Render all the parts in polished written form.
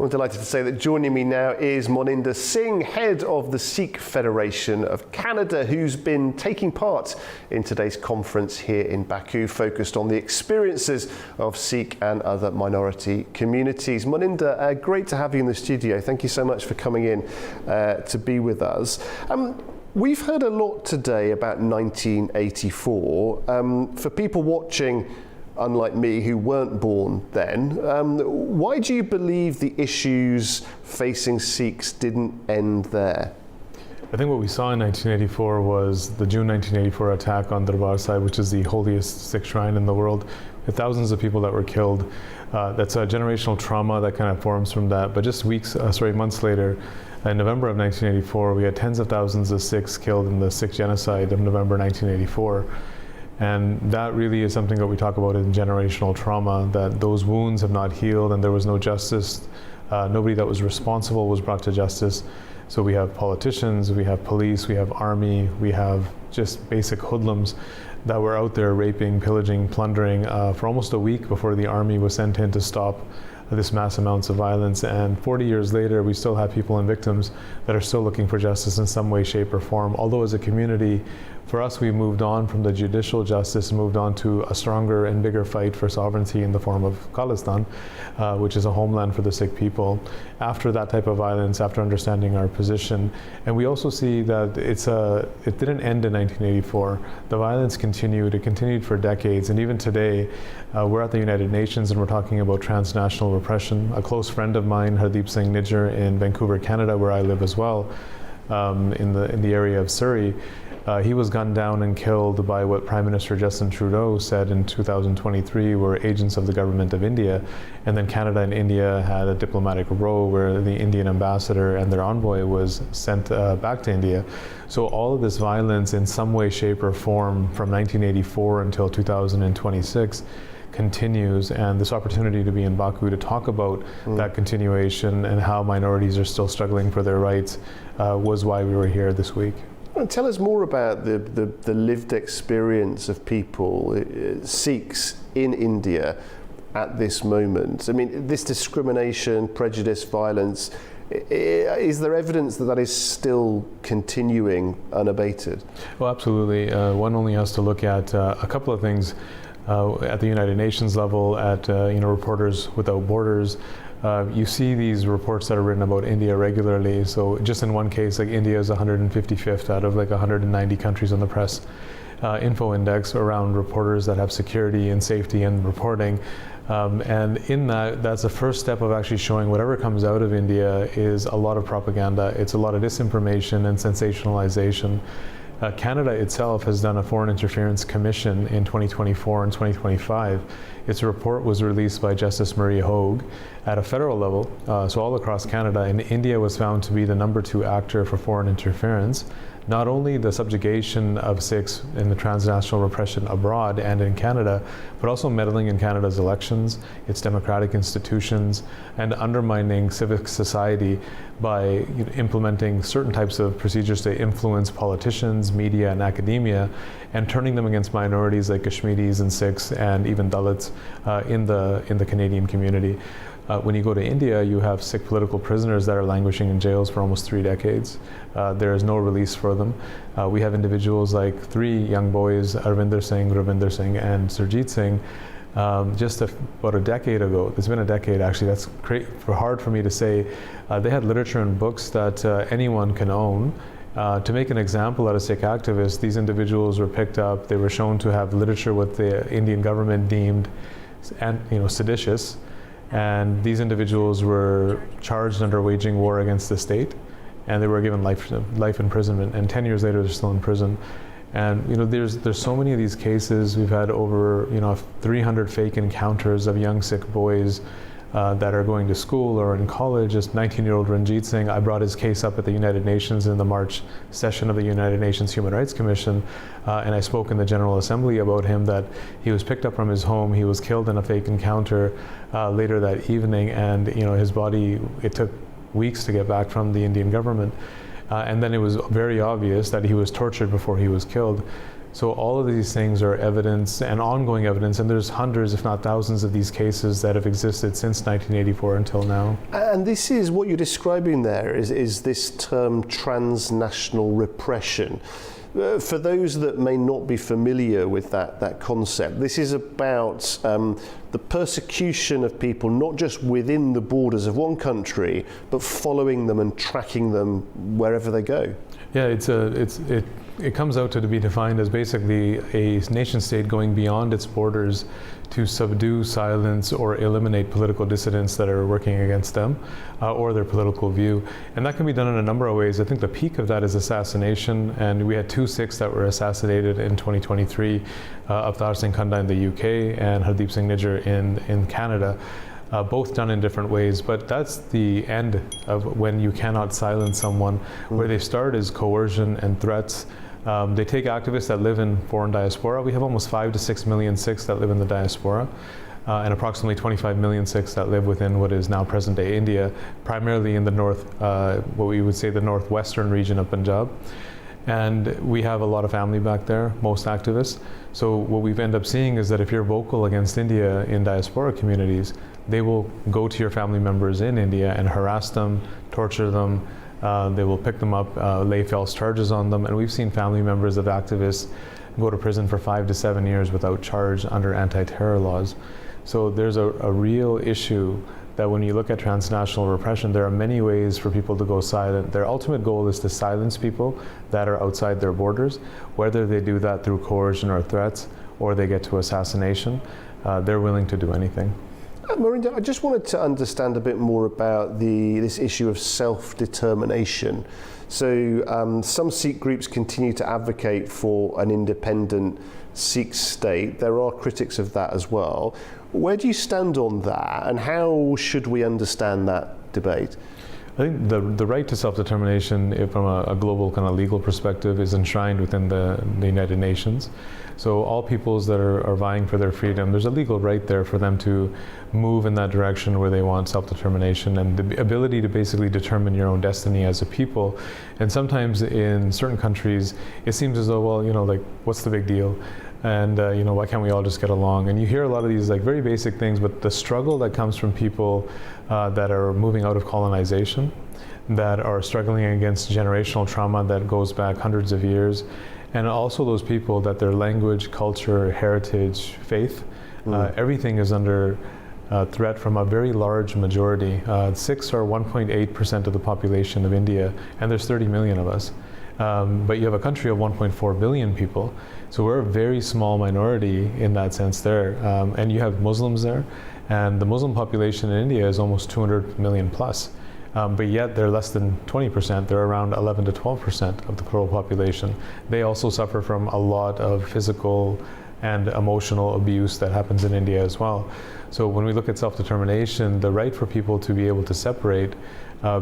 I'm delighted to say that joining me now is Moninder Singh, head of the Sikh Federation of Canada, who's been taking part in today's conference here in Baku, focused on the experiences of Sikh and other minority communities. Moninder, great to have you in the studio. Thank you so much for coming in to be with us. We've heard a lot today about 1984. For people watching, unlike me, who weren't born then, why do you believe the issues facing Sikhs didn't end there? I think what we saw in 1984 was the June 1984 attack on Darbar Sahib, which is the holiest Sikh shrine in the world, with thousands of people that were killed. That's a generational trauma that kind of forms from that. But just months later, in November of 1984, we had tens of thousands of Sikhs killed in the Sikh genocide of November 1984. And that really is something that we talk about in generational trauma, that those wounds have not healed and there was no justice. Nobody that was responsible was brought to justice. So we have politicians, we have police, we have army, we have just basic hoodlums that were out there raping, pillaging, plundering for almost a week before the army was sent in to stop this mass amounts of violence. And 40 years later, we still have people and victims that are still looking for justice in some way, shape, or form. Although as a community, for us, we moved on from the judicial justice and moved on to a stronger and bigger fight for sovereignty in the form of Khalistan, which is a homeland for the Sikh people. After that type of violence, after understanding our position, and we also see that it didn't end in 1984. The violence continued. It continued for decades, and even today, we're at the United Nations and we're talking about transnational repression. A close friend of mine, Hardeep Singh Nijjar, in Vancouver, Canada, where I live as well, in the area of Surrey. He was gunned down and killed by what Prime Minister Justin Trudeau said in 2023 were agents of the government of India. And then Canada and India had a diplomatic row where the Indian ambassador and their envoy was sent back to India. So all of this violence in some way, shape, or form from 1984 until 2026 continues, and this opportunity to be in Baku to talk about that continuation and how minorities are still struggling for their rights was why we were here this week. Tell us more about the lived experience of people, Sikhs in India at this moment. I mean, this discrimination, prejudice, violence, is there evidence that that is still continuing unabated? Well, absolutely. One only has to look at a couple of things at the United Nations level, at Reporters Without Borders. You see these reports that are written about India regularly. So just in one case, like India is 155th out of like 190 countries on the press info index around reporters that have security and safety and reporting. And in that's the first step of actually showing whatever comes out of India is a lot of propaganda. It's a lot of disinformation and sensationalization. Canada itself has done a Foreign Interference Commission in 2024 and 2025. Its report was released by Justice Marie Hogue at a federal level, so all across Canada, and India was found to be the #2 actor for foreign interference. Not only the subjugation of Sikhs in the transnational repression abroad and in Canada, but also meddling in Canada's elections, its democratic institutions, and undermining civic society by implementing certain types of procedures to influence politicians, media, and academia, and turning them against minorities like Kashmiris and Sikhs and even Dalits in the Canadian community. When you go to India, you have Sikh political prisoners that are languishing in jails for almost 3 decades. There is no release for them. We have individuals like 3 young boys, Ravinder Singh, and Surjit Singh, just about a decade ago. It's been a decade, actually. That's hard for me to say. They had literature and books that anyone can own. To make an example out of Sikh activists, these individuals were picked up. They were shown to have literature what the Indian government deemed seditious. And these individuals were charged under waging war against the state, and they were given life imprisonment. And 10 years later, they're still in prison. And there's so many of these cases. We've had over 300 fake encounters of young Sikh boys that are going to school or in college. Just 19-year-old Ranjit Singh, I brought his case up at the United Nations in the March session of the United Nations Human Rights Commission, and I spoke in the General Assembly about him, that he was picked up from his home, he was killed in a fake encounter later that evening, and his body, it took weeks to get back from the Indian government. And then it was very obvious that he was tortured before he was killed. So all of these things are evidence and ongoing evidence, and there's hundreds, if not thousands, of these cases that have existed since 1984 until now. And this is what you're describing there is this term transnational repression. For those that may not be familiar with that concept, this is about the persecution of people not just within the borders of one country, but following them and tracking them wherever they go. Yeah, it comes out to be defined as basically a nation state going beyond its borders to subdue, silence, or eliminate political dissidents that are working against them or their political view. And that can be done in a number of ways. I think the peak of that is assassination, and we had 2 Sikhs that were assassinated in 2023, Avtar Singh Khanda in the UK and Hardeep Singh Nijjar in Canada. Both done in different ways, but that's the end of when you cannot silence someone. Where they start is coercion and threats. They take activists that live in foreign diaspora. We have almost 5 to 6 million Sikhs that live in the diaspora, and approximately 25 million Sikhs that live within what is now present-day India, primarily in the north, what we would say the northwestern region of Punjab. And we have a lot of family back there, most activists. So what we've ended up seeing is that if you're vocal against India in diaspora communities, they will go to your family members in India and harass them, torture them. They will pick them up, lay false charges on them. And we've seen family members of activists go to prison for 5 to 7 years without charge under anti-terror laws. So there's a real issue that when you look at transnational repression, there are many ways for people to go silent. Their ultimate goal is to silence people that are outside their borders, whether they do that through coercion or threats, or they get to assassination. They're willing to do anything. Moninder, I just wanted to understand a bit more about this issue of self-determination. So some Sikh groups continue to advocate for an independent Sikh state. There are critics of that as well. Where do you stand on that, and how should we understand that debate? I think the right to self-determination from a global kind of legal perspective is enshrined within the United Nations. So all peoples that are vying for their freedom, there's a legal right there for them to move in that direction where they want self-determination and the ability to basically determine your own destiny as a people. And sometimes in certain countries, it seems as though, well, like, what's the big deal? And why can't we all just get along? And you hear a lot of these like very basic things, but the struggle that comes from people that are moving out of colonization, that are struggling against generational trauma that goes back hundreds of years, and also those people that their language, culture, heritage, faith, everything is under threat from a very large majority. Sikhs are 1.8% of the population of India, and there's 30 million of us. But you have a country of 1.4 billion people, so we're a very small minority in that sense there. And you have Muslims there, and the Muslim population in India is almost 200 million plus. But yet they're less than 20%. They're around 11 to 12% of the total population. They also suffer from a lot of physical and emotional abuse that happens in India as well. So when we look at self-determination, the right for people to be able to separate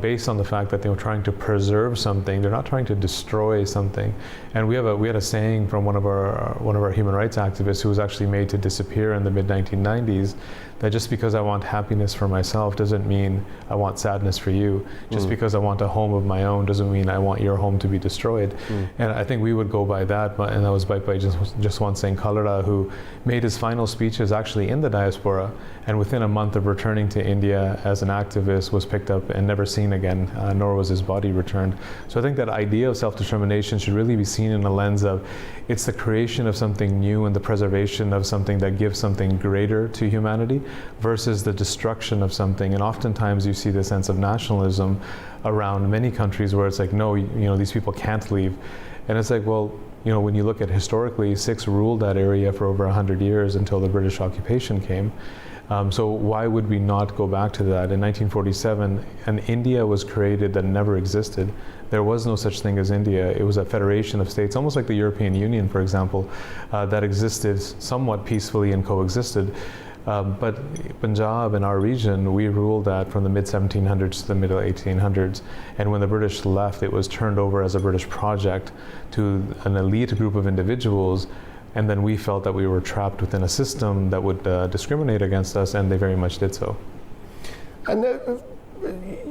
based on the fact that they were trying to preserve something, they're not trying to destroy something. And we had a saying from one of our human rights activists who was actually made to disappear in the mid-1990s, that just because I want happiness for myself doesn't mean I want sadness for you. Just because I want a home of my own doesn't mean I want your home to be destroyed. And I think we would go by that, and that was by Jaswant Singh Kalra, who made his final speeches actually in the diaspora, and within a month of returning to India as an activist was picked up and never seen again, nor was his body returned. So I think that idea of self-determination should really be seen in a lens of it's the creation of something new and the preservation of something that gives something greater to humanity versus the destruction of something. And oftentimes you see the sense of nationalism around many countries where it's like, no, these people can't leave. And it's like, well, when you look at historically, Sikhs ruled that area for over 100 years until the British occupation came. So why would we not go back to that? In 1947, an India was created that never existed. There was no such thing as India. It was a federation of states, almost like the European Union, for example, that existed somewhat peacefully and coexisted. But Punjab in our region, we ruled that from the mid-1700s to the middle-1800s. And when the British left, it was turned over as a British project to an elite group of individuals. And then we felt that we were trapped within a system that would discriminate against us, and they very much did so. And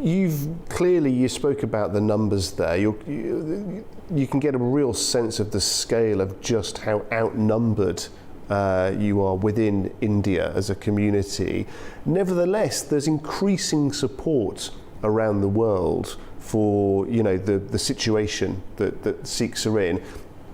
you spoke about the numbers there. You can get a real sense of the scale of just how outnumbered you are within India as a community. Nevertheless, there's increasing support around the world for the situation that Sikhs are in,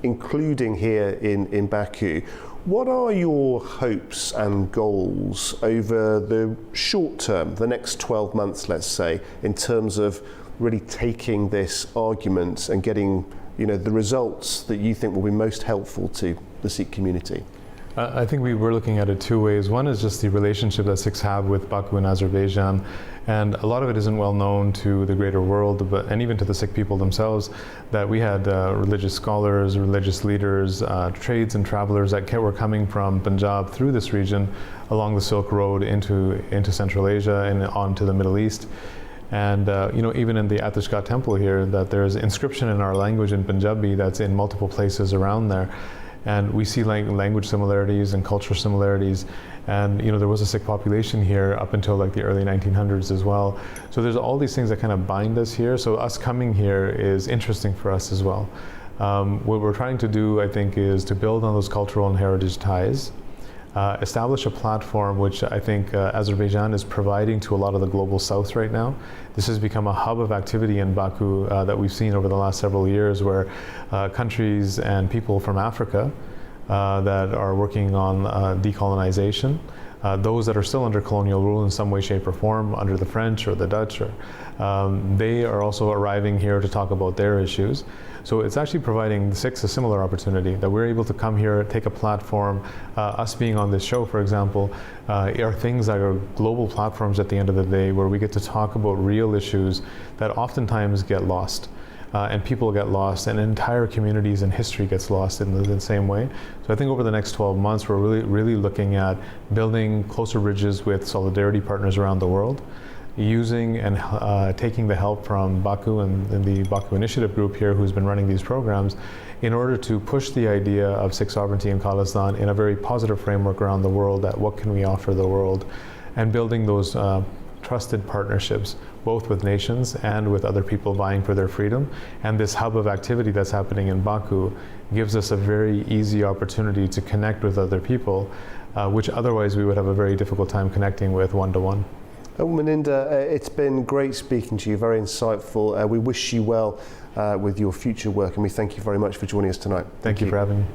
including here in Baku. What are your hopes and goals over the short term, the next 12 months, let's say, in terms of really taking this argument and getting the results that you think will be most helpful to the Sikh community? I think we were looking at it two ways. One is just the relationship that Sikhs have with Baku and Azerbaijan, and a lot of it isn't well known to the greater world, and even to the Sikh people themselves, that we had religious scholars, religious leaders, trades and travelers that were coming from Punjab through this region along the Silk Road into Central Asia and on to the Middle East. And even in the Atishgah temple here, that there's inscription in our language in Punjabi that's in multiple places around there. And we see language similarities and cultural similarities. And there was a Sikh population here up until like the early 1900s as well. So there's all these things that kind of bind us here. So us coming here is interesting for us as well. What we're trying to do, I think, is to build on those cultural and heritage ties, establish a platform which I think Azerbaijan is providing to a lot of the global south right now. This has become a hub of activity in Baku that we've seen over the last several years, where countries and people from Africa that are working on decolonization, those that are still under colonial rule in some way, shape, or form, under the French or the Dutch, they are also arriving here to talk about their issues. So it's actually providing the Sikhs a similar opportunity, that we're able to come here, take a platform. Us being on this show, for example, are things that are global platforms at the end of the day, where we get to talk about real issues that oftentimes get lost. And people get lost, and entire communities and history gets lost in the same way. So I think over the next 12 months, we're really looking at building closer bridges with solidarity partners around the world, using and taking the help from Baku and the Baku Initiative group here, who's been running these programs, in order to push the idea of Sikh sovereignty in Khalistan in a very positive framework around the world, that what can we offer the world, and building those trusted partnerships, both with nations and with other people vying for their freedom. And this hub of activity that's happening in Baku gives us a very easy opportunity to connect with other people, which otherwise we would have a very difficult time connecting with one-to-one. Moninder, it's been great speaking to you, very insightful. We wish you well with your future work, and we thank you very much for joining us tonight. Thank you for having me.